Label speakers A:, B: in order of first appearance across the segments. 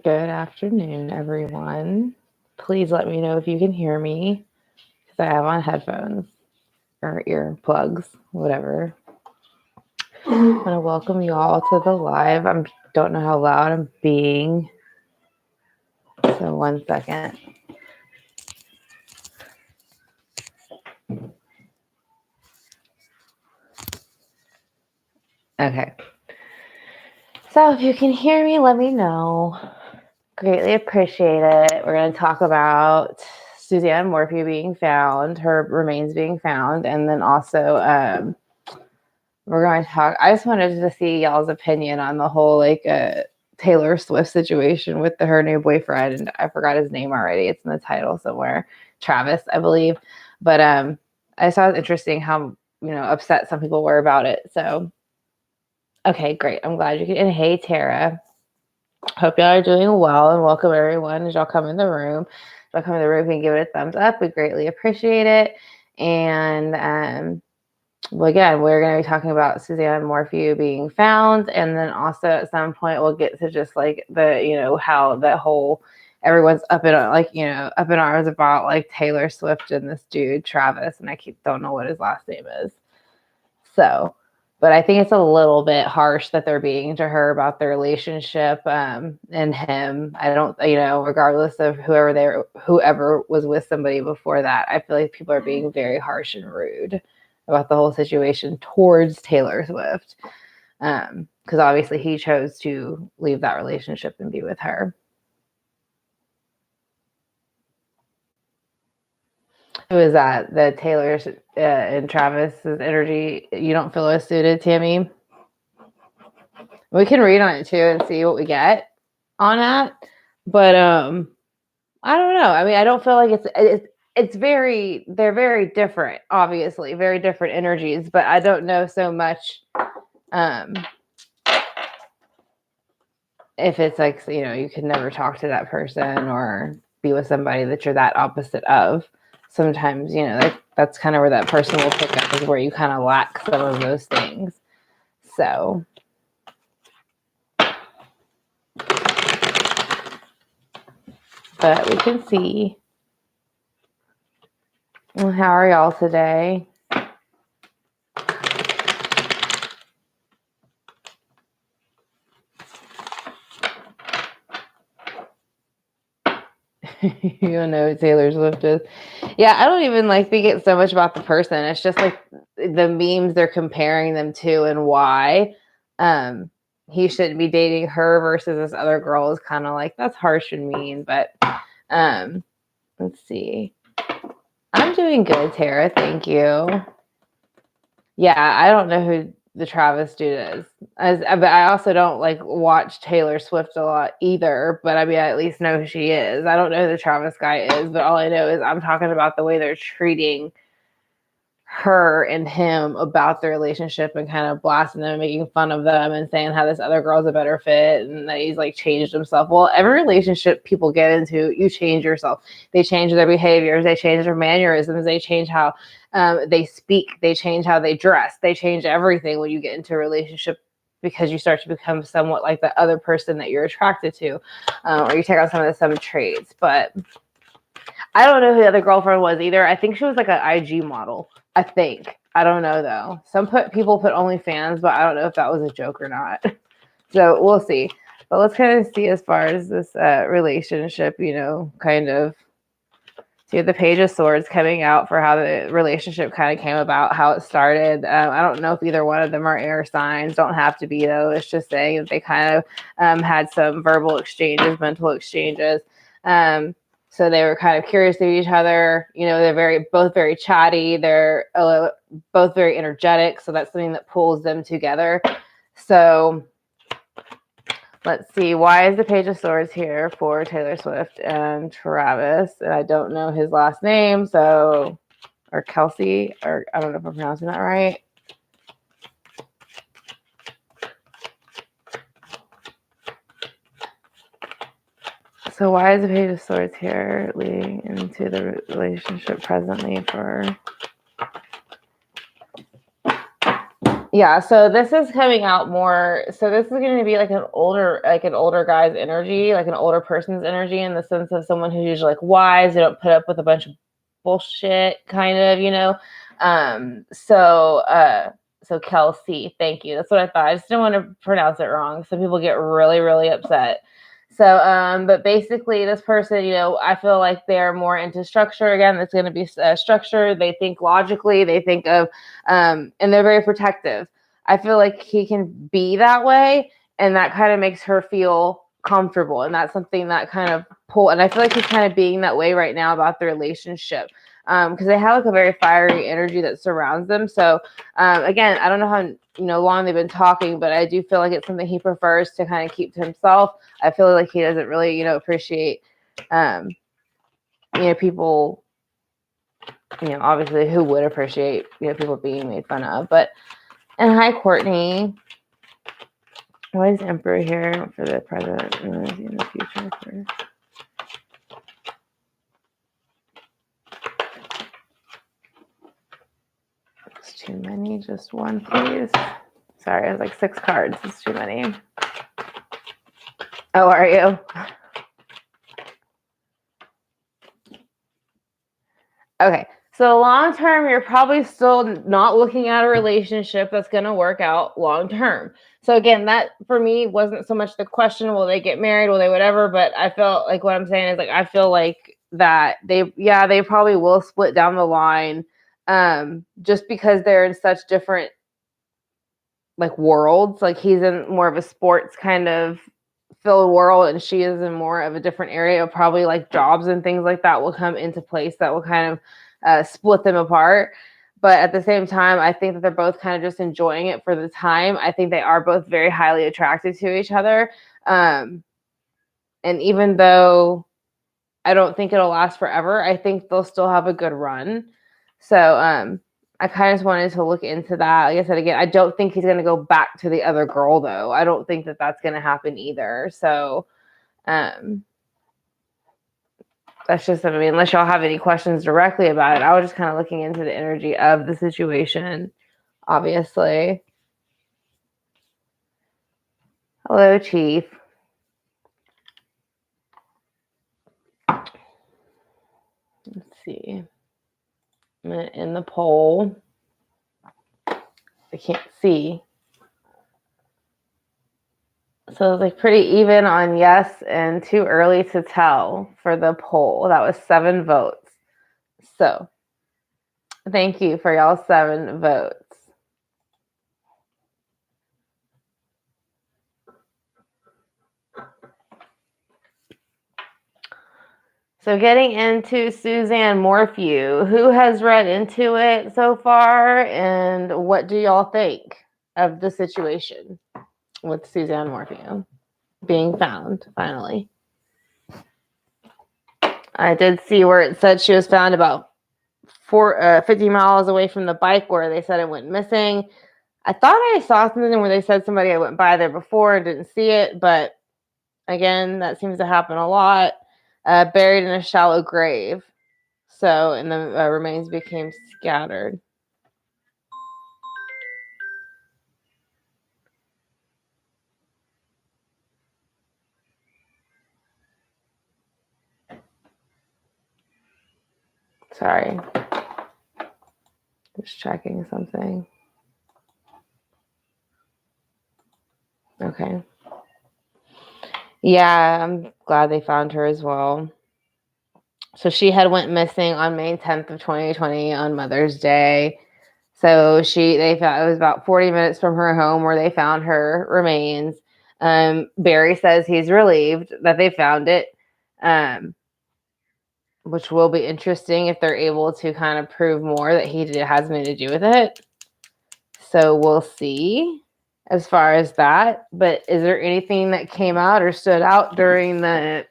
A: Good afternoon, everyone. Please let me know if you can hear me because I have on headphones or earplugs, whatever. I'm going to welcome you all to the live. I don't know how loud I'm being. So, 1 second. Okay. So, if you can hear me, let me know. Greatly appreciate it. We're going to talk about Suzanne Morphew being found, her remains being found, and then also we're going to talk. I just wanted to see y'all's opinion on the whole Taylor Swift situation with her new boyfriend, and I forgot his name already. It's in the title somewhere, Travis, I believe. But I thought it was interesting how upset some people were about it. So okay, great. I'm glad you can. And hey, Tara. Hope y'all are doing well, and welcome everyone as y'all come in the room. If y'all come in the room and give it a thumbs up, we greatly appreciate it. And well, again, we're going to be talking about Suzanne Morphew being found, and then also at some point we'll get to just like how that whole everyone's up in arms about like Taylor Swift and this dude Travis, and I don't know what his last name is. So, but I think it's a little bit harsh that they're being to her about their relationship and him. I don't, regardless of whoever was with somebody before that, I feel like people are being very harsh and rude about the whole situation towards Taylor Swift. Because obviously he chose to leave that relationship and be with her. Who is that? The Taylor and Travis's energy you don't feel as suited, Tammy? We can read on it too and see what we get on that. But I don't know. I mean, I don't feel like it's they're very different, obviously, very different energies, but I don't know so much if it's like, you could never talk to that person or be with somebody that you're that opposite of. Sometimes, that's kind of where that person will pick up, is where you kind of lack some of those things. So but we can see. Well, how are y'all today? You don't know who Taylor Swift is. Yeah, I don't even think it's so much about the person. It's just like the memes they're comparing them to and why he shouldn't be dating her versus this other girl is kind of like, that's harsh and mean. But let's see. I'm doing good, Tara. Thank you. Yeah, I don't know who the Travis dude is. But I also don't watch Taylor Swift a lot either. But I mean, I at least know who she is. I don't know who the Travis guy is, but all I know is I'm talking about the way they're treating her and him about their relationship and kind of blasting them and making fun of them and saying how this other girl's a better fit and that he's changed himself. Well, every relationship people get into, you change yourself. They change their behaviors, they change their mannerisms, they change how they speak, they change how they dress, they change everything when you get into a relationship, because you start to become somewhat like the other person that you're attracted to, or you take on some traits. But I don't know who the other girlfriend was either. I think she was like an IG model. I think. I don't know though. People put OnlyFans, but I don't know if that was a joke or not. So we'll see. But let's kind of see as far as this relationship, kind of see the Page of Swords coming out for how the relationship kind of came about, how it started. I don't know if either one of them are air signs. Don't have to be though. It's just saying that they kind of had some verbal exchanges, mental exchanges. So they were kind of curious of each other. They're both very chatty. They're both very energetic. So that's something that pulls them together. So let's see. Why is the Page of Swords here for Taylor Swift and Travis? And I don't know his last name. Or Kelce, or I don't know if I'm pronouncing that right. So why is the Page of Swords here leading into the relationship presently for... Yeah, so this is coming out more. So this is going to be like an older guy's energy, like an older person's energy, in the sense of someone who's usually like wise. They don't put up with a bunch of bullshit, kind of, you know. So Kelce, thank you. That's what I thought. I just didn't want to pronounce it wrong. Some people get really, really upset. So, but basically, this person, you know, I feel like they're more into structure. Again, it's going to be structure. They think logically. They think of, and they're very protective. I feel like he can be that way, and that kind of makes her feel comfortable. And that's something that kind of pull. And I feel like he's kind of being that way right now about the relationship, because they have like a very fiery energy that surrounds them. So, again, I don't know how long they've been talking, but I do feel like it's something he prefers to kind of keep to himself. I feel like he doesn't really, appreciate, people, obviously who would appreciate, people being made fun of. But, and hi, Courtney. Why is Emperor here for the president in the future? It's too many. Just one, please. Sorry, I was like 6 cards. It's too many. Oh, are you? Okay. So long term, you're probably still not looking at a relationship that's going to work out long term. So again, that for me wasn't so much the question, will they get married, will they whatever, but I felt like what I'm saying is like I feel like that they probably will split down the line, just because they're in such different like worlds. Like he's in more of a sports kind of filled world, and she is in more of a different area. Probably like jobs and things like that will come into place that will kind of split them apart. But at the same time, I think that they're both kind of just enjoying it for the time. I think they are both very highly attracted to each other. And even though I don't think it'll last forever, I think they'll still have a good run. So I kind of just wanted to look into that. Like I said, again, I don't think he's going to go back to the other girl, though. I don't think that that's going to happen either. So that's just, I mean, unless y'all have any questions directly about it, I was just kind of looking into the energy of the situation, obviously. Hello, Chief. Let's see. I'm going to end the poll. I can't see. So it's like pretty even on yes and too early to tell for the poll. That was 7 votes. So thank you for y'all 7 votes. So getting into Suzanne Morphew, who has read into it so far, and what do y'all think of the situation with Suzanne Morphew being found finally? I did see where it said she was found about 50 miles away from the bike where they said it went missing. I thought I saw something where they said somebody I went by there before and didn't see it, but again, that seems to happen a lot. Buried in a shallow grave. So, and the remains became scattered. Sorry. Just checking something. Okay. Yeah, I'm glad they found her as well. So she had went missing on May 10th of 2020 on Mother's Day. So they found, it was about 40 minutes from her home where they found her remains. Barry says he's relieved that they found it, which will be interesting if they're able to kind of prove more that he has something to do with it. So we'll see as far as that. But is there anything that came out or stood out during the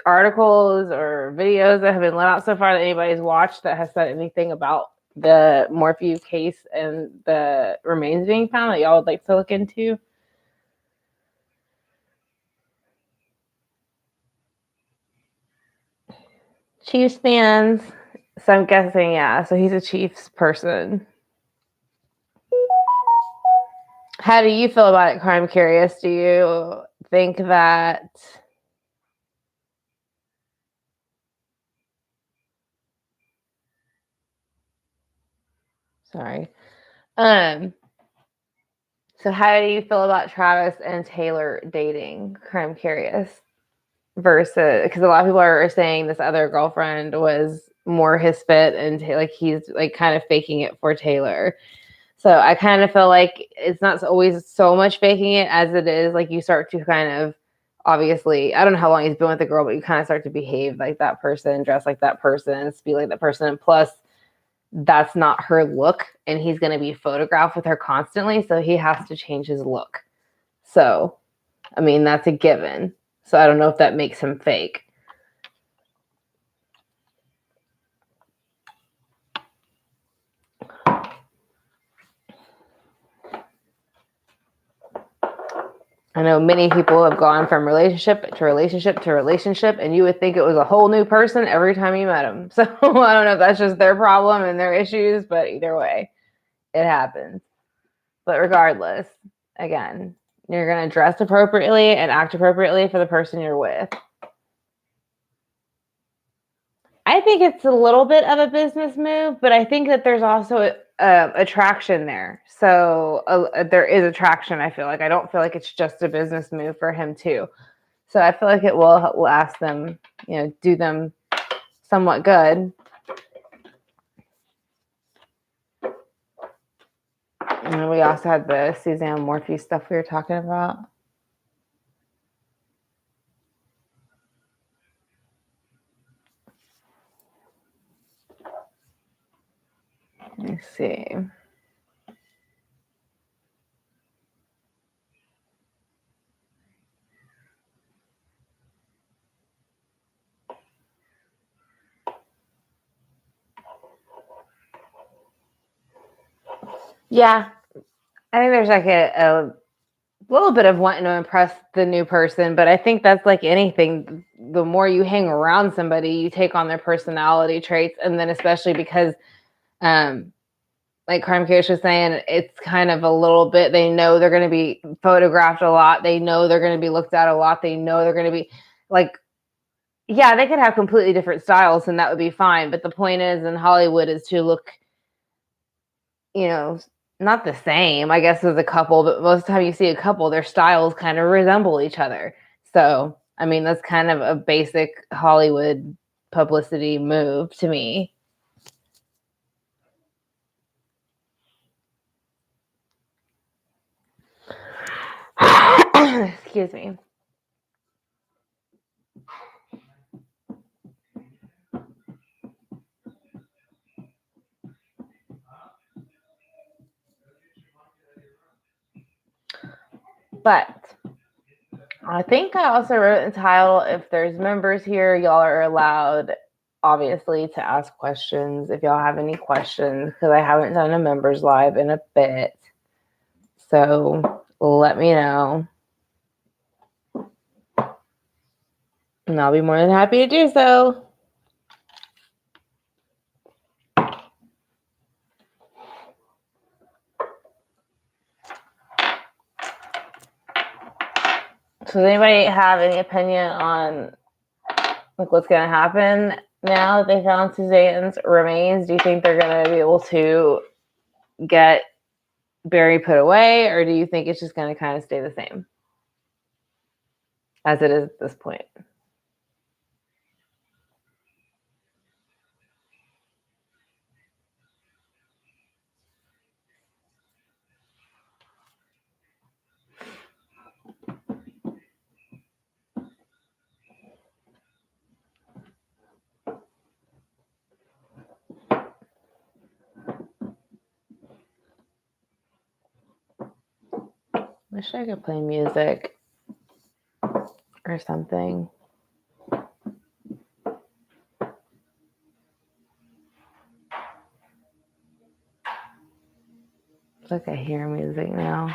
A: articles or videos that have been let out so far that anybody's watched that has said anything about the Morphew case and the remains being found that y'all would like to look into? Chiefs fans. So I'm guessing, yeah. So he's a Chiefs person. How do you feel about it, Crime Curious? Do you think that... Sorry. So how do you feel about Travis and Taylor dating, Crime Curious? Versus, because a lot of people are saying this other girlfriend was more his fit, and like he's like kind of faking it for Taylor. So I kind of feel like it's not always so much faking it as it is like you start to kind of, obviously, I don't know how long he's been with the girl, but you kind of start to behave like that person, dress like that person, speak like that person. And plus, that's not her look, and he's going to be photographed with her constantly. So he has to change his look. So, I mean, that's a given. So I don't know if that makes him fake. I know many people have gone from relationship to relationship to relationship, and you would think it was a whole new person every time you met them. So I don't know if that's just their problem and their issues, but either way, it happens. But regardless, again, you're going to dress appropriately and act appropriately for the person you're with. I think it's a little bit of a business move, but I think that there's also attraction there. So there is attraction, I feel like. I don't feel like it's just a business move for him too. So I feel like it will last them, do them somewhat good. And then we also had the Suzanne Morphew stuff we were talking about. Let me see. Yeah, I think there's like a little bit of wanting to impress the new person, but I think that's like anything. The more you hang around somebody, you take on their personality traits, and then especially because, like Crime Curious was saying, it's kind of a little bit. They know they're going to be photographed a lot. They know they're going to be looked at a lot. They know they're going to be like, yeah, they could have completely different styles, and that would be fine. But the point is, in Hollywood, is to look, not the same, I guess, as a couple, but most of the time you see a couple, their styles kind of resemble each other. So, I mean, that's kind of a basic Hollywood publicity move to me. Excuse me. But I think I also wrote in the title, if there's members here, y'all are allowed, obviously, to ask questions if y'all have any questions, because I haven't done a members live in a bit. So let me know. And I'll be more than happy to do so. So does anybody have any opinion on like what's going to happen now that they found Suzanne's remains? Do you think they're going to be able to get Barry put away, or do you think it's just going to kind of stay the same as it is at this point? Wish I could play music or something. It's like I hear music now.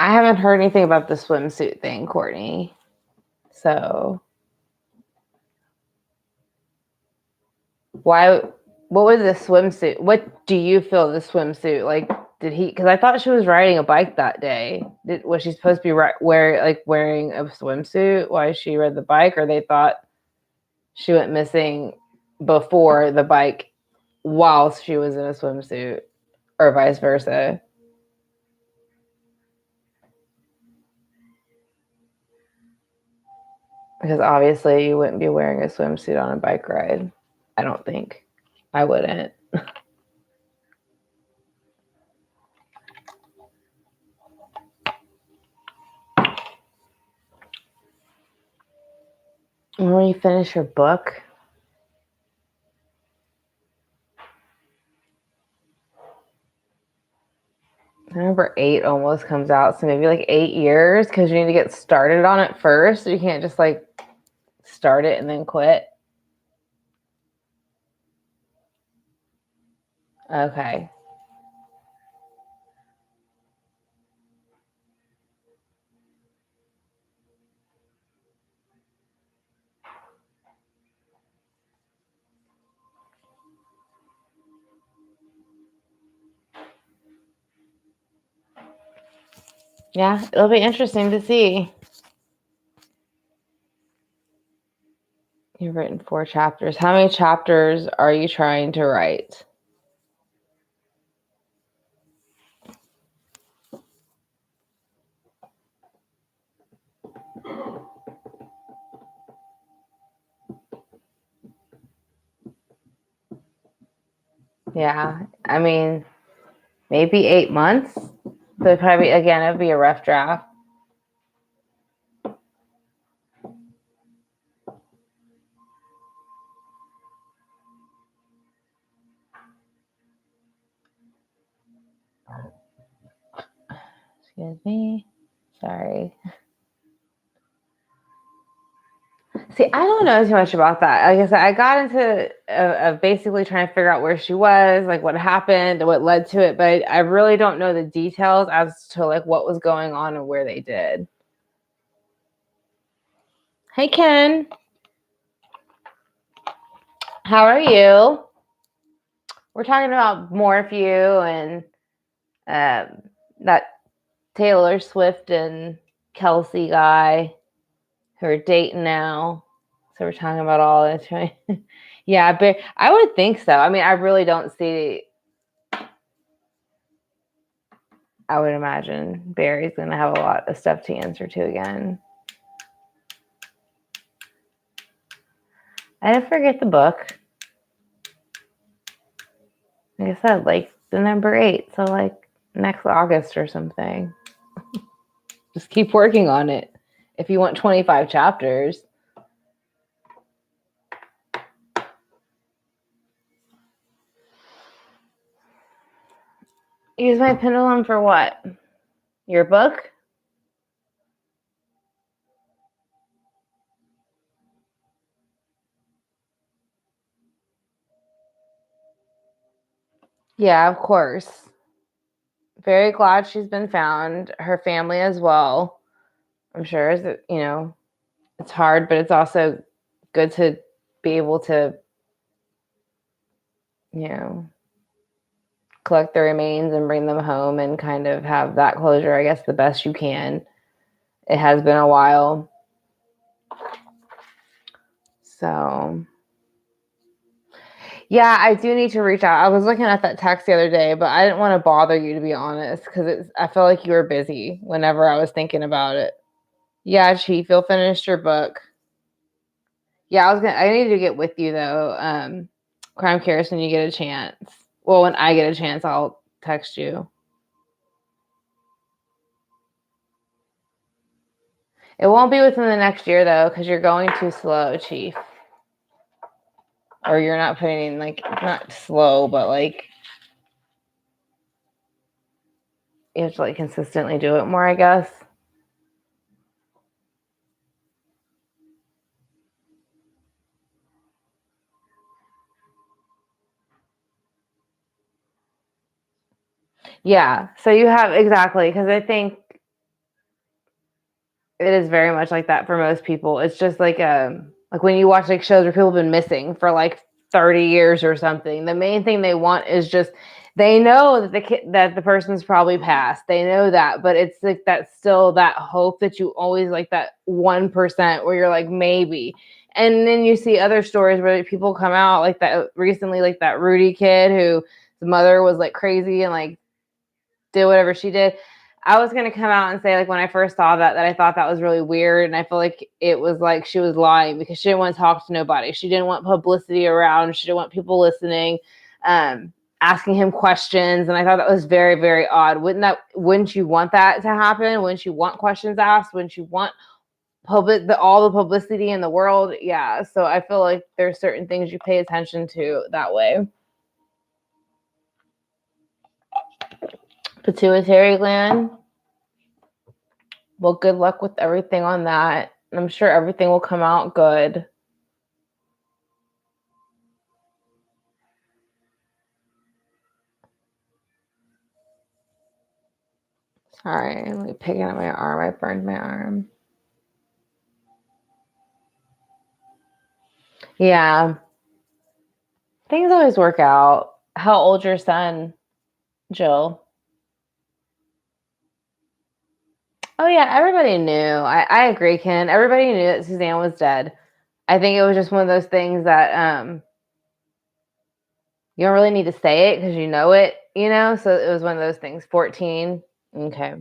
A: I haven't heard anything about the swimsuit thing, Courtney. So why? What was the swimsuit? What do you feel the swimsuit like? Did he? Because I thought she was riding a bike that day. Was she supposed to be wearing a swimsuit while she rode the bike, or they thought she went missing before the bike while she was in a swimsuit, or vice versa? Because obviously you wouldn't be wearing a swimsuit on a bike ride. I don't think. I wouldn't. When you finish your book, number 8 almost comes out, so maybe like 8 years, because you need to get started on it first. You can't just like start it and then quit. Okay. Yeah, it'll be interesting to see. You've written 4 chapters. How many chapters are you trying to write? Yeah, I mean, maybe 8 months. So probably, again, it'd be a rough draft. Excuse me. Sorry. See, I don't know too much about that. Like I said, I got into basically trying to figure out where she was, like what happened, what led to it, but I really don't know the details as to like what was going on and where they did. Hey, Ken. How are you? We're talking about Morphew and that Taylor Swift and Kelce guy who are dating now. So we're talking about all this, right? Yeah, but I would think so. I mean, I really don't see. I would imagine Barry's going to have a lot of stuff to answer to again. I didn't forget the book. Like I said, like the number 8. So like next August or something. Just keep working on it. If you want 25 chapters. Use my pendulum for what? Your book? Yeah, of course. Very glad she's been found. Her family as well. I'm sure that, it's hard, but it's also good to be able to, collect the remains and bring them home and kind of have that closure, I guess, the best you can. It has been a while. So, yeah, I do need to reach out. I was looking at that text the other day, but I didn't want to bother you, to be honest, because I felt like you were busy whenever I was thinking about it. Yeah, Chief, you'll finish your book. Yeah, I need to get with you though. Crime Cares when you get a chance. Well, when I get a chance, I'll text you. It won't be within the next year though, because you're going too slow, Chief. Or you're not putting in, like, not slow, but like you have to like consistently do it more, I guess. Yeah. So you have exactly, because I think It is very much like that for most people. It's just like when you watch like shows where people have been missing for like 30 years or something. The main thing they want is just they know that the person's probably passed. They know that, but it's like that still that hope that you always like that 1% where you're like maybe. And then you see other stories where people come out like that recently, like that Rudy kid who the mother was like crazy and like did whatever she did. I was gonna come out and say like when I first saw that I thought that was really weird, and I feel like it was like she was lying because she didn't want to talk to nobody. She didn't want publicity around. She didn't want people listening, asking him questions, and I thought that was very, very odd. Wouldn't you want that to happen? Wouldn't you want questions asked? Wouldn't you want all the publicity in the world? Yeah. So I feel like there's certain things you pay attention to that way. Pituitary gland. Well, good luck with everything on that. I'm sure everything will come out good. Sorry, I'm like picking at my arm. I burned my arm. Yeah. Things always work out. How old's your son, Jill? Oh yeah, everybody knew. I agree, Ken. Everybody knew that Suzanne was dead. I think it was just one of those things that you don't really need to say it because you know it, you know? So it was one of those things. 14. Okay.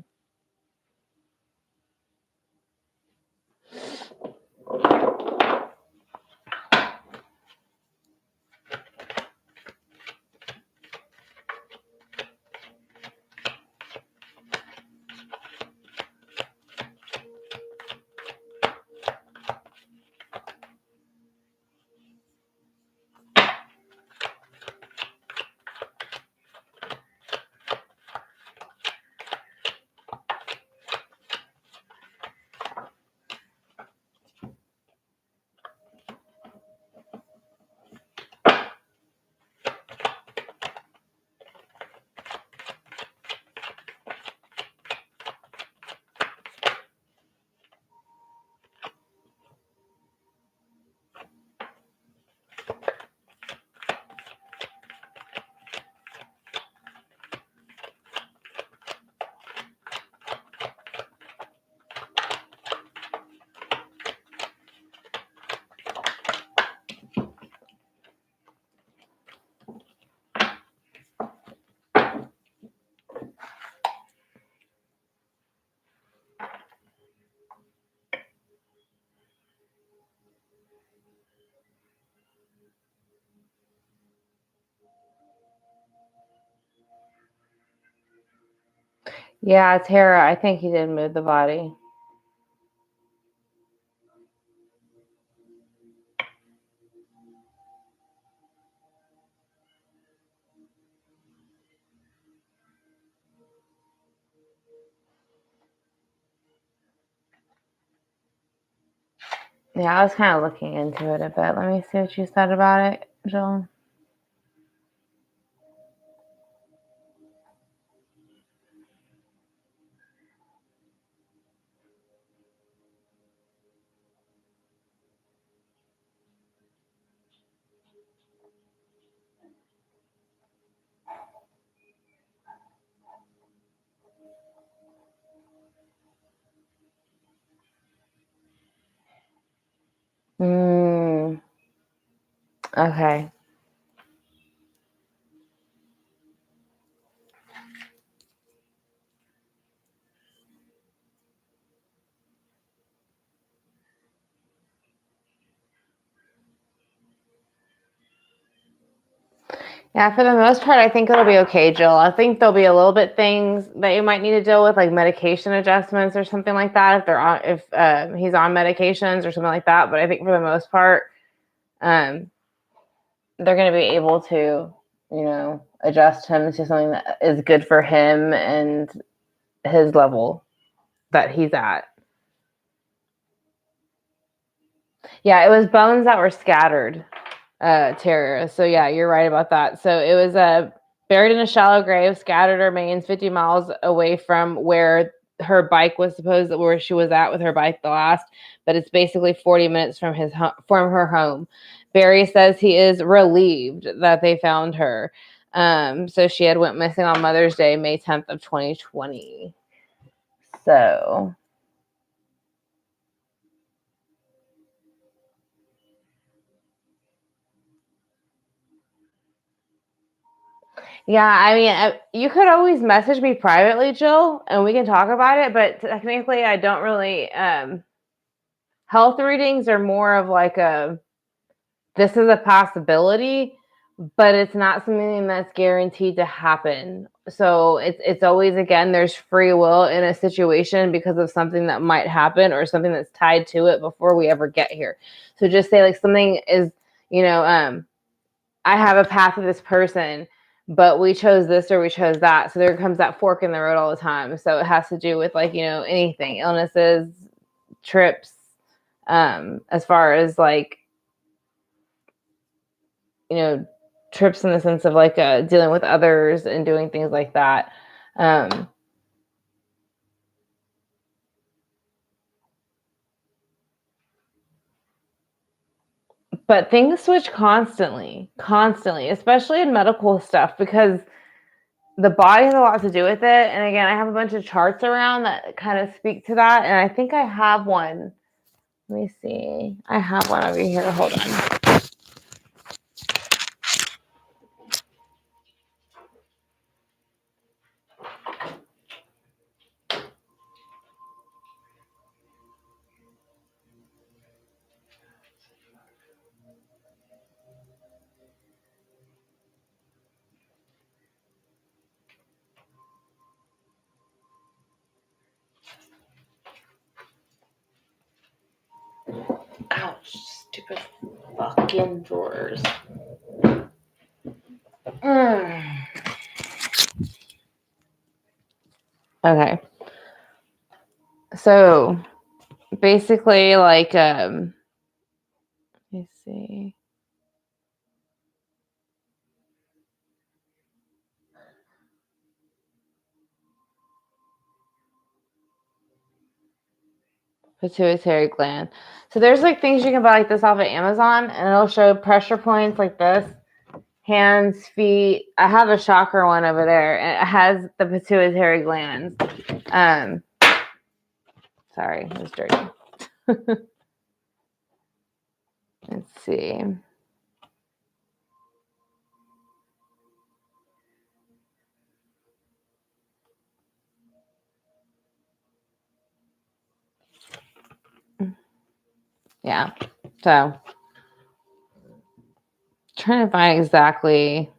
A: Yeah, Tara, I think he did move the body. Yeah, I was kind of looking into it a bit. Let me see what you said about it, Jill. Okay. Yeah, for the most part, I think it'll be okay, Jill. I think there'll be a little bit things that you might need to deal with, like medication adjustments or something like that. If he's on medications or something like that. But I think for the most part, they're going to be able to, adjust him to something that is good for him and his level that he's at. Yeah, it was bones that were scattered, Tara. So yeah, you're right about that. So it was buried in a shallow grave, scattered remains 50 miles away from where her bike was supposed where she was at with her bike the last, but it's basically 40 minutes from from her home. Barry says he is relieved that they found her. So she had went missing on Mother's Day, May 10th of 2020. So yeah, I mean, you could always message me privately, Jill, and we can talk about it. But technically, I don't really. Health readings are more of like this is a possibility, but it's not something that's guaranteed to happen. So it's always, again, there's free will in a situation because of something that might happen or something that's tied to it before we ever get here. So just say like something is, I have a path with this person, but we chose this or we chose that. So there comes that fork in the road all the time. So it has to do with like, anything, illnesses, trips, as far as like, trips in the sense of like dealing with others and doing things like that. But things switch constantly, especially in medical stuff, because the body has a lot to do with it. And again, I have a bunch of charts around that kind of speak to that. And I think I have one. Let me see. I have one over here. Hold on. Ouch, stupid fucking drawers. Okay. So basically, like, let me see. Pituitary gland. So there's like things you can buy like this off of Amazon, and it'll show pressure points like this, hands, feet. I have a chakra one over there, and it has the pituitary glands. Sorry, it was dirty. Let's see. Yeah. So trying to find exactly.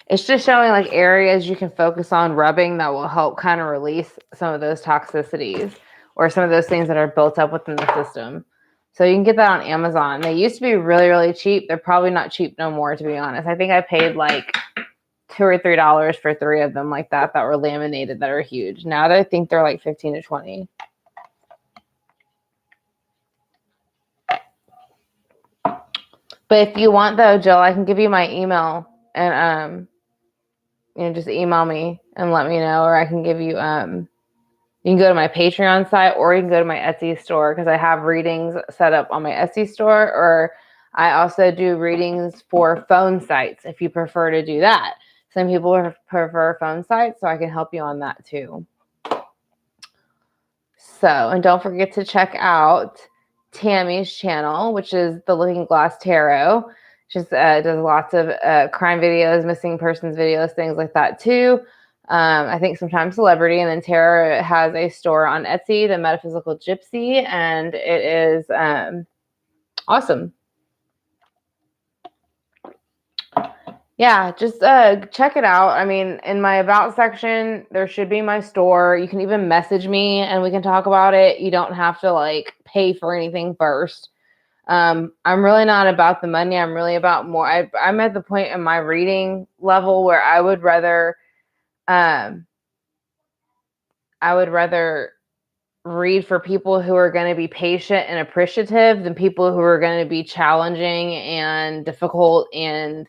A: It's just showing like areas you can focus on rubbing that will help kind of release some of those toxicities or some of those things that are built up within the system. So you can get that on Amazon. They used to be really, really cheap. They're probably not cheap no more, to be honest. I think I paid like $2 or $3 for 3 of them like that were laminated, that are huge. Now I think they're like 15 to 20. But if you want though, Jill, I can give you my email and just email me and let me know, or I can give you you can go to my Patreon site, or you can go to my Etsy store, because I have readings set up on my Etsy store, or I also do readings for phone sites if you prefer to do that. Some people prefer phone sites, so I can help you on that too. So, and don't forget to check out Tammy's channel, which is the Looking Glass Tarot. Just does lots of crime videos, missing persons videos, things like that too. I think sometimes celebrity. And then Tara has a store on Etsy, The Metaphysical Gypsy, and it is awesome. Yeah, just check it out. I mean, in my about section, there should be my store. You can even message me and we can talk about it. You don't have to like pay for anything first. I'm really not about the money. I'm really about more. I'm at the point in my reading level where I would rather read for people who are going to be patient and appreciative than people who are going to be challenging and difficult and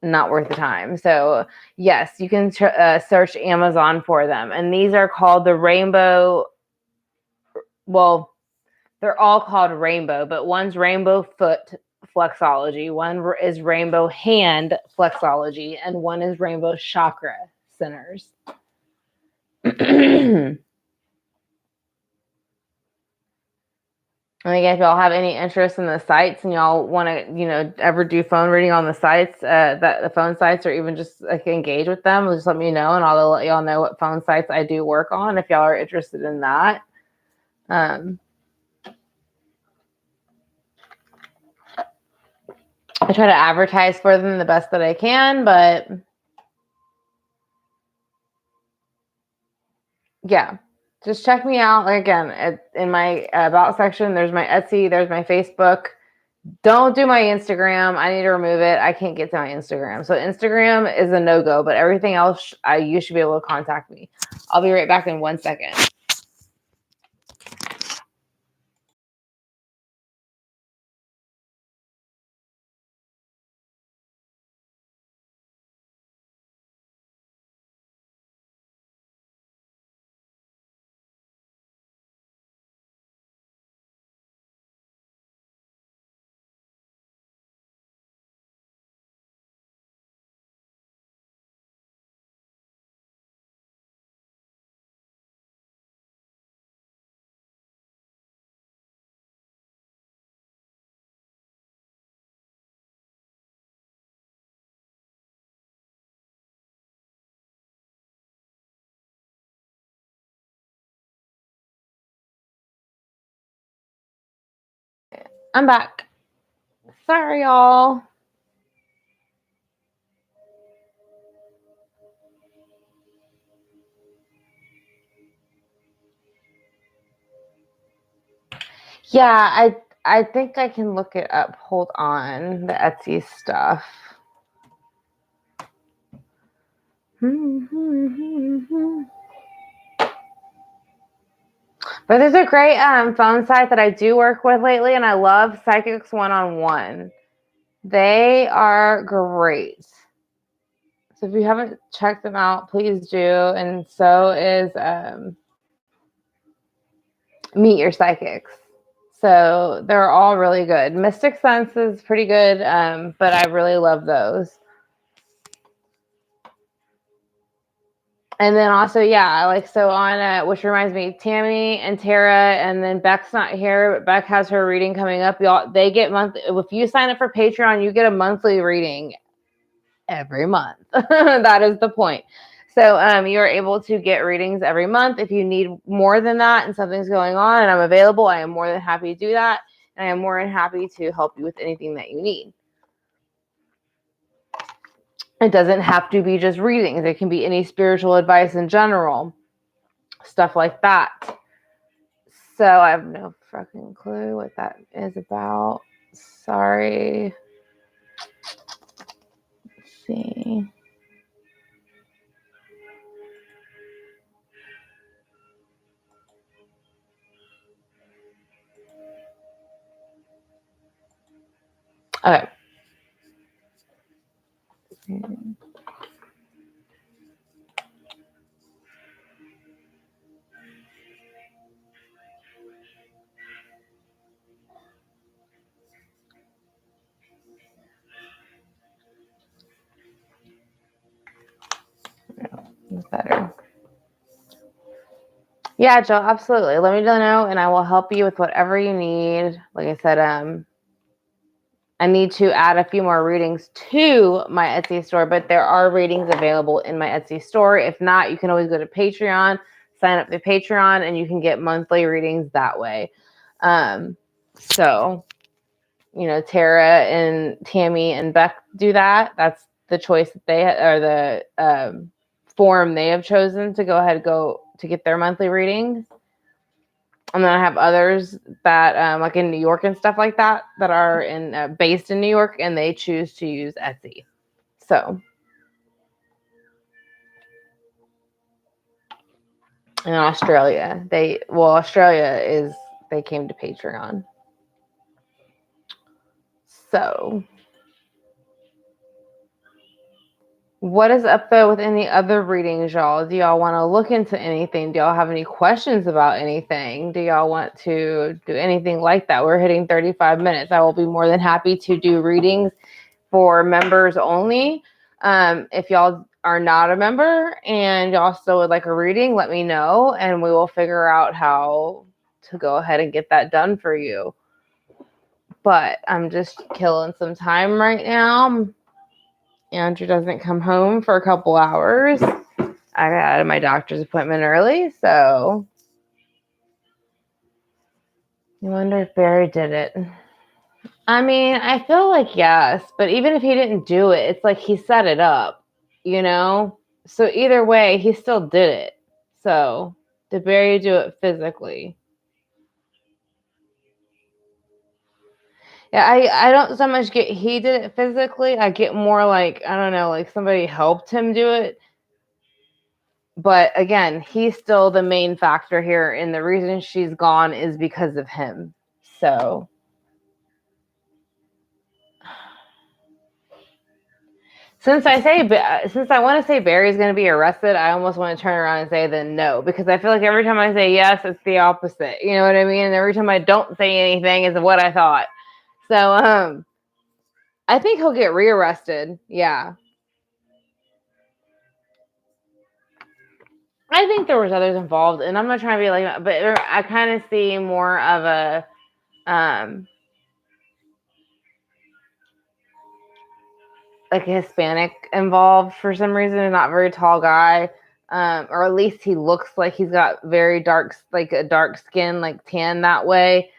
A: not worth the time. So yes, you can search Amazon for them. And these are called the rainbow. Well, they're all called rainbow, but one's rainbow foot flexology, one is rainbow hand flexology, and one is rainbow chakra centers. And again, if y'all have any interest in the sites and y'all want to, ever do phone reading on the sites, the phone sites, or even just like engage with them, just let me know, and I'll let y'all know what phone sites I do work on if y'all are interested in that. I try to advertise for them the best that I can, but yeah, just check me out. Again, in my about section, there's my Etsy, there's my Facebook. Don't do my Instagram. I need to remove it. I can't get to my Instagram. So Instagram is a no-go, but everything else, you should be able to contact me. I'll be right back in 1 second. I'm back. Sorry, y'all. Yeah, I think I can look it up. Hold on, the Etsy stuff. But there's a great phone site that I do work with lately, and I love Psychics One-on-One. They are great. So if you haven't checked them out, please do. And so is Meet Your Psychics. So they're all really good. Mystic Sense is pretty good, but I really love those. And then also, on, which reminds me, Tammy and Tara, and then Beck's not here, but Beck has her reading coming up. Y'all, they get monthly. If you sign up for Patreon, you get a monthly reading every month. That is the point. So you're able to get readings every month. If you need more than that and something's going on and I'm available, I am more than happy to do that. And I am more than happy to help you with anything that you need. It doesn't have to be just readings. It can be any spiritual advice in general. Stuff like that. So I have no fucking clue what that is about. Sorry. Let's see. Okay. It's better. Yeah, Joe, absolutely. Let me know and I will help you with whatever you need. Like I said, I need to add a few more readings to my Etsy store, but there are readings available in my Etsy store. If not, you can always go to Patreon, sign up to Patreon, and you can get monthly readings that way. So, Tara and Tammy and Beck do that. That's the choice that they or the form they have chosen to go to get their monthly readings. And then I have others that, like in New York and stuff like that, that are based in New York, and they choose to use Etsy. So, in Australia, they came to Patreon. So, What is up though with any other readings, y'all? Do y'all want to look into anything? Do y'all have any questions about anything? Do y'all want to do anything like that? We're hitting 35 minutes. I will be more than happy to do readings for members only. If y'all are not a member and y'all still would like a reading, let me know and we will figure out how to go ahead and get that done for you. But I'm just killing some time right now. Andrew doesn't come home for a couple hours. I got out of my doctor's appointment early, so I wonder if Barry did it. I mean, I feel like yes, but even if he didn't do it, it's like he set it up, you know? So either way, he still did it. So did Barry do it physically? Yeah, I don't so much get he did it physically. I get more like, I don't know, like somebody helped him do it. But again, he's still the main factor here, and the reason she's gone is because of him. So since I want to say Barry's going to be arrested, I almost want to turn around and say then no, because I feel like every time I say yes, it's the opposite. You know what I mean? And every time I don't say anything is what I thought. So I think he'll get rearrested. Yeah. I think there was others involved, and I'm not trying to be like, but I kind of see more of a like a Hispanic involved for some reason. He's not a very tall guy, or at least he looks like he's got very dark, like a dark skin, like tan that way,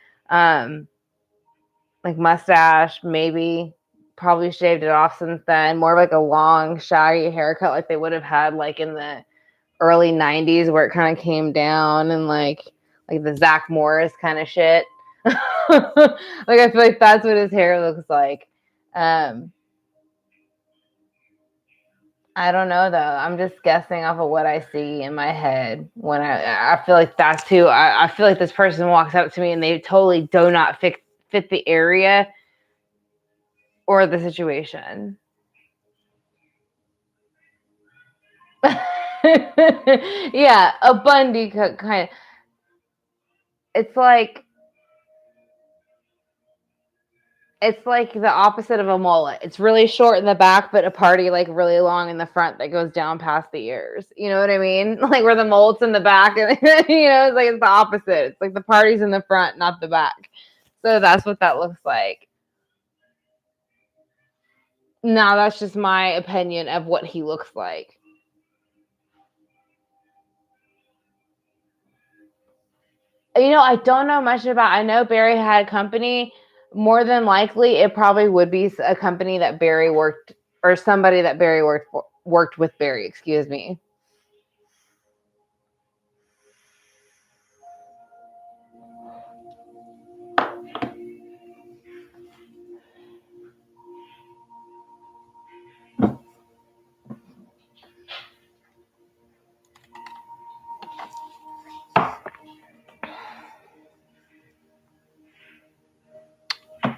A: like mustache, maybe. Probably shaved it off since then. More like a long, shaggy haircut, like they would have had like in the early '90s, where it kind of came down and like the Zach Morris kind of shit. Like I feel like that's what his hair looks like. I don't know though. I'm just guessing off of what I see in my head when I feel like that's who I feel like this person walks up to me and they totally do not fit the area or the situation. Yeah, a Bundy kind of. It's like the opposite of a mullet. It's really short in the back, but a party like really long in the front that goes down past the ears. You know what I mean? Like where the mullet's in the back, and it's like it's the opposite. It's like the party's in the front, not the back. So that's what that looks like. No, that's just my opinion of what he looks like. I don't know much about. I know Barry had a company. More than likely, it probably would be a company that Barry worked, or somebody that Barry worked with Barry. Excuse me.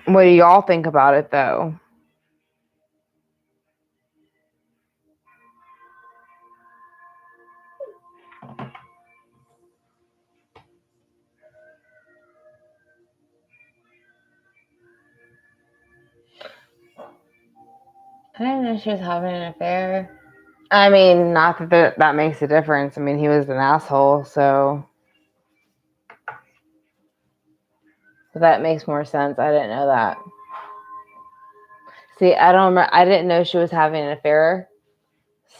A: What do y'all think about it, though? I didn't know she was having an affair. I mean, not that that makes a difference. I mean, he was an asshole, so that makes more sense. I didn't know that. See, I don't remember. I didn't know she was having an affair.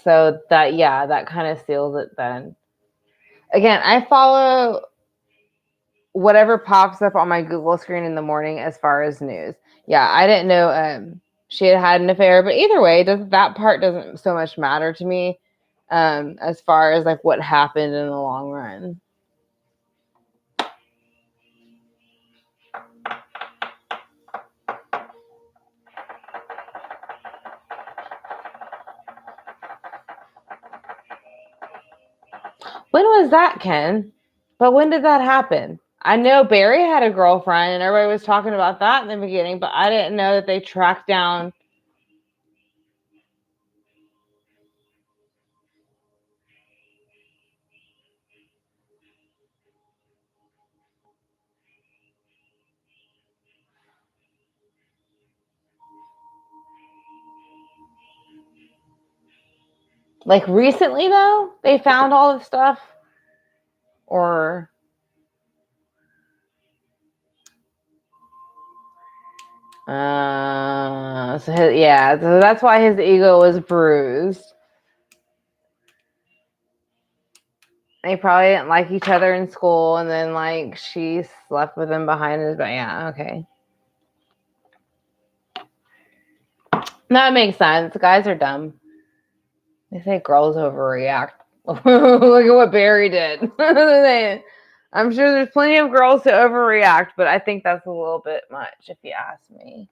A: So that kind of seals it then. Again, I follow whatever pops up on my Google screen in the morning as far as news. Yeah, I didn't know she had an affair, but either way, that part doesn't so much matter to me as far as like what happened in the long run. When was that, Ken? But when did that happen? I know Barry had a girlfriend and everybody was talking about that in the beginning, but I didn't know that they tracked down. Like recently though, they found all this stuff, or so that's why his ego was bruised. They probably didn't like each other in school, and then like she slept with him behind his back. Yeah, okay. That makes sense. Guys are dumb. They say girls overreact. Look at what Barry did. I'm sure there's plenty of girls to overreact, but I think that's a little bit much if you ask me.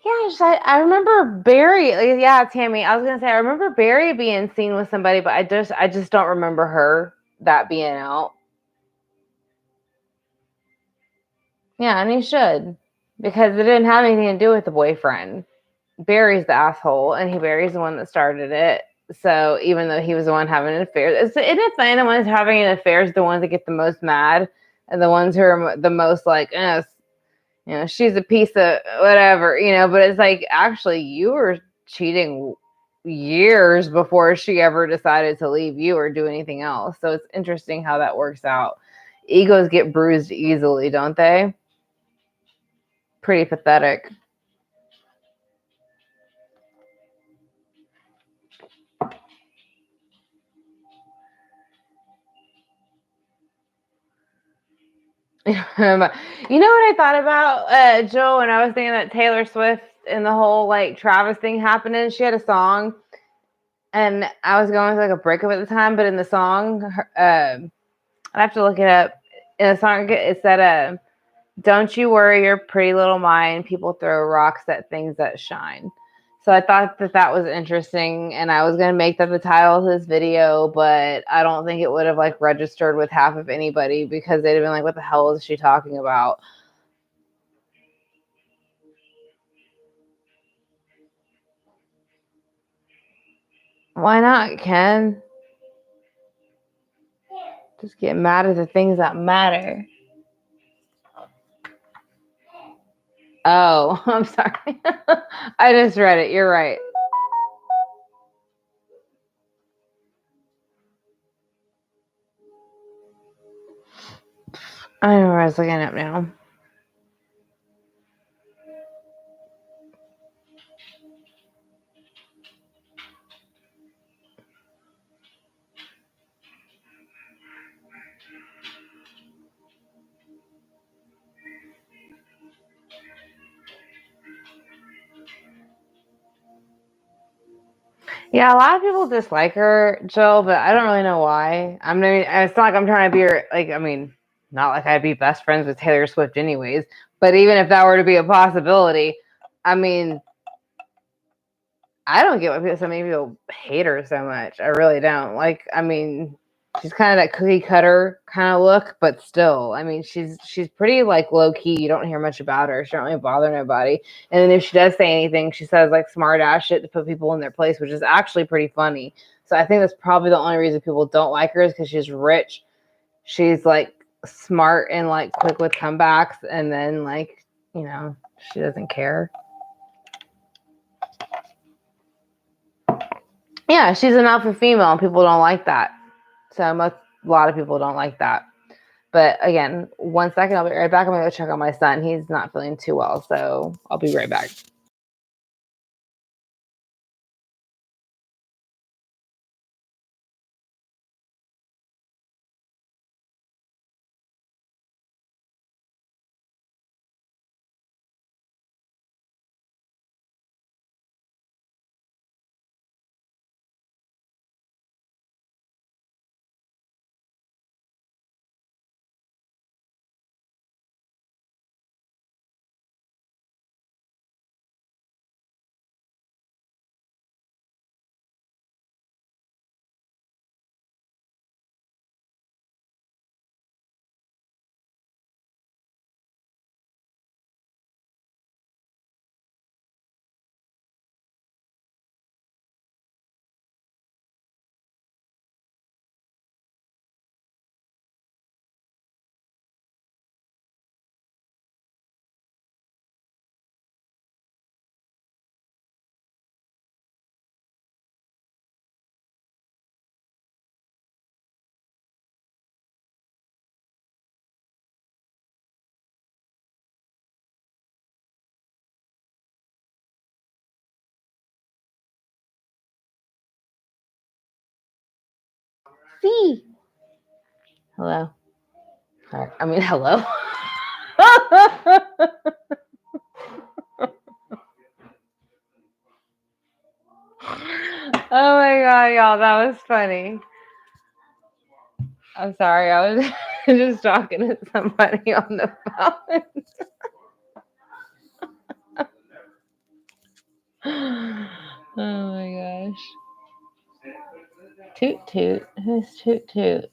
A: Yeah, I remember Barry. Yeah, Tammy. I was gonna say I remember Barry being seen with somebody, but I just don't remember her that being out. Yeah, and he should because it didn't have anything to do with the boyfriend. Barry's the asshole, and Barry's the one that started it. So even though he was the one having an affair, isn't it funny? The ones having an affair is the ones that get the most mad, and the ones who are the most like, she's a piece of whatever, But it's like actually you were cheating years before she ever decided to leave you or do anything else. So it's interesting how that works out. Egos get bruised easily, don't they? Pretty pathetic. You know what I thought about, Joe, when I was thinking that Taylor Swift and the whole like Travis thing happening? She had a song, and I was going through like a breakup at the time. But in the song, I'd have to look it up. In the song, it said, "Don't you worry your pretty little mind. People throw rocks at things that shine." So I thought that was interesting, and I was gonna make that the title of this video, but I don't think it would have like registered with half of anybody because they'd have been like, "What the hell is she talking about?" Why not, Ken? Just get mad at the things that matter. Oh, I'm sorry. I just read it. You're right. I know where I was looking up now. Yeah, a lot of people dislike her, Jill, but I don't really know why. I mean, it's not like I'm trying to be not like I'd be best friends with Taylor Swift anyways, but even if that were to be a possibility, I mean, I don't get why so many people hate her so much. I really don't. Like, I mean, she's kind of that cookie cutter kind of look, but still, I mean, she's pretty like low key. You don't hear much about her. She don't really bother nobody. And then if she does say anything, she says like smart ass shit to put people in their place, which is actually pretty funny. So I think that's probably the only reason people don't like her is because she's rich. She's like smart and like quick with comebacks, and then like she doesn't care. Yeah, she's an alpha female, and people don't like that. So a lot of people don't like that. But again, 1 second, I'll be right back. I'm gonna go check on my son. He's not feeling too well, so I'll be right back. see. Hello. Sorry. I mean, hello. Oh my god, y'all, that was funny. I'm sorry, I was just talking to somebody on the phone. Oh my gosh. Toot toot. Who's toot toot?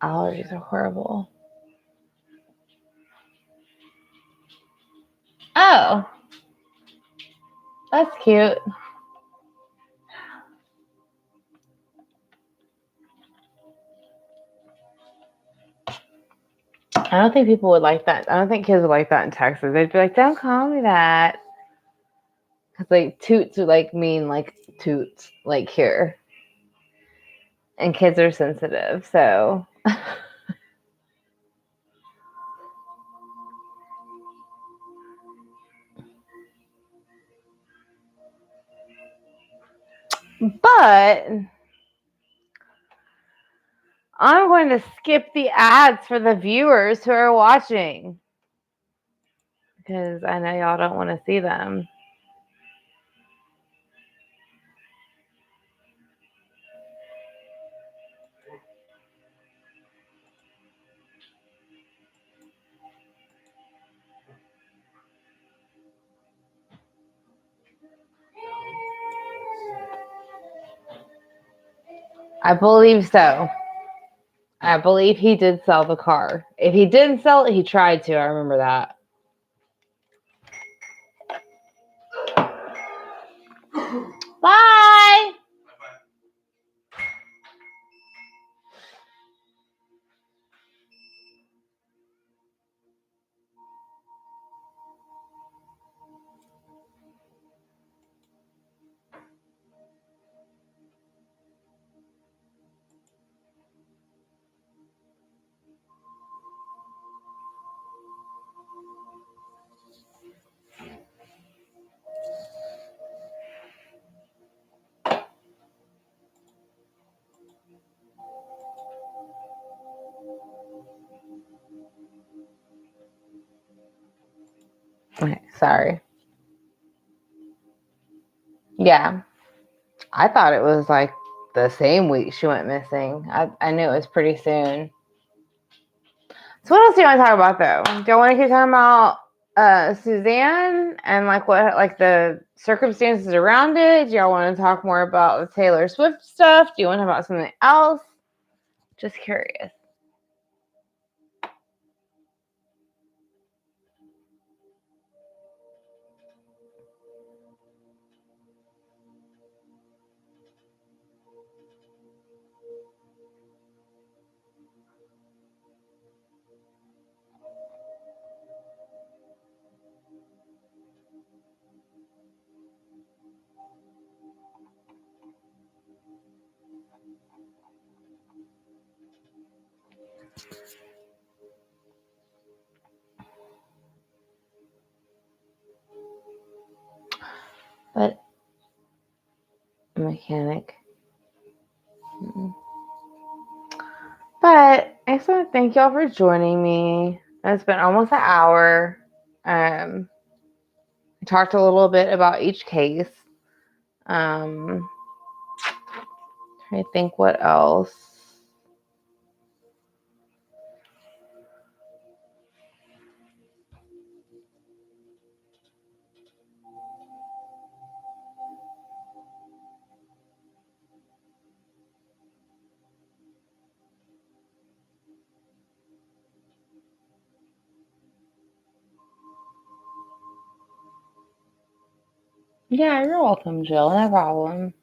A: Allergies are horrible. Oh, that's cute. I don't think people would like that. I don't think kids would like that in Texas. They'd be like, "Don't call me that," because like toots would like mean like toots, like here, and kids are sensitive, so. But I'm going to skip the ads for the viewers who are watching because I know y'all don't want to see them. I believe so. I believe he did sell the car. If he didn't sell it, he tried to. I remember that. Bye. Okay, sorry. Yeah. I thought it was like the same week she went missing. I knew it was pretty soon. So what else do you want to talk about though? Do you want to keep talking about Suzanne and like what like the circumstances around it? Do y'all want to talk more about the Taylor Swift stuff? Do you want to talk about something else? Just curious. But mechanic. But I just want to thank y'all for joining me. It's been almost an hour. I talked a little bit about each case. Trying to think what else. Yeah, you're welcome, Jill. No problem.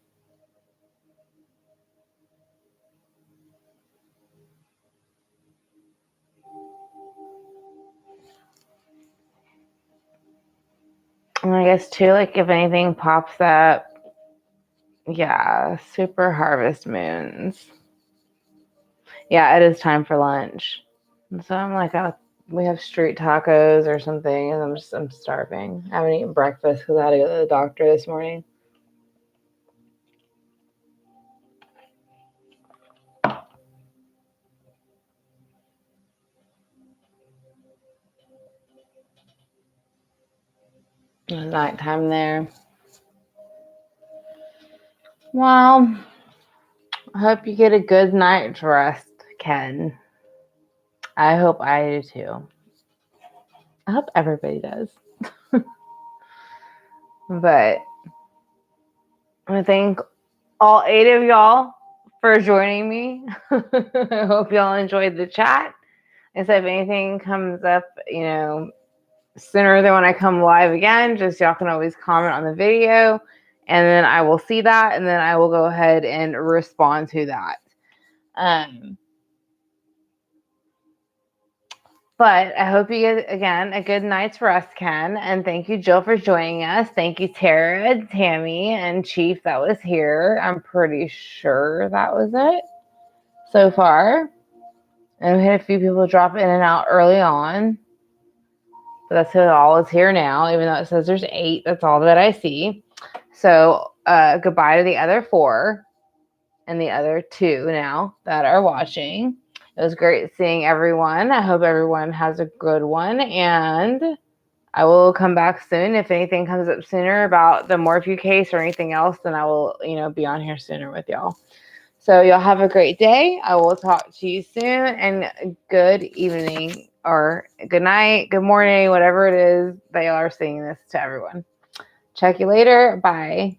A: And I guess too, like if anything pops up Yeah, super harvest moons. Yeah, it is time for lunch. And so I'm like, we have street tacos or something, and I'm starving. I haven't eaten breakfast because I had to go to the doctor this morning. It's nighttime there. Well, I hope you get a good night's rest, Ken. I hope I do too. I hope everybody does. But I thank all 8 of y'all for joining me. I hope y'all enjoyed the chat. And so if anything comes up, sooner than when I come live again, just y'all can always comment on the video, and then I will see that, and then I will go ahead and respond to that. But I hope you get, again, a good night's rest, Ken. And thank you, Jill, for joining us. Thank you, Tara, Tammy, and Chief that was here. I'm pretty sure that was it so far. And we had a few people drop in and out early on. But that's who all is here now, even though it says there's 8. That's all that I see. So goodbye to the other 4 and the other 2 now that are watching. It was great seeing everyone. I hope everyone has a good one. And I will come back soon. If anything comes up sooner about the Morphew case or anything else, then I will, be on here sooner with y'all. So y'all have a great day. I will talk to you soon, and good evening or good night, good morning, whatever it is that y'all are saying this to everyone. Check you later. Bye.